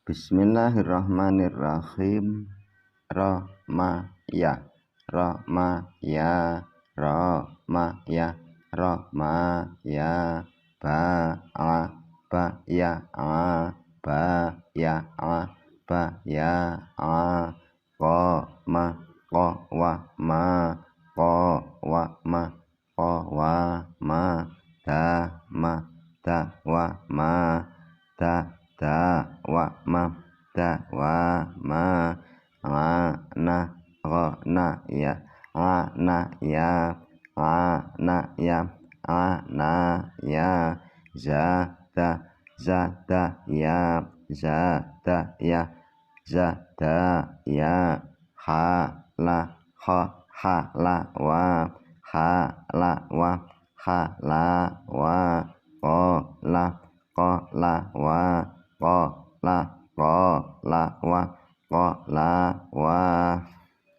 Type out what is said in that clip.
Bismillahirrahmanirrahim. Ramaya, Ramaya, Ramaya, Ramaya. Baya, Baya, Baya. Qawma, Qawma, Qawma, Qawma. Dama, Dawama, Dawama, Dawama. Ana, Ghanaya, Anaya, Anaya, Anaya. Zada, Zadaya, Zadaya, Zadaya. Hala, Halawa, Halawa, Halawa. Qala, Qalawa, Qala, Qalawa, Qalawa.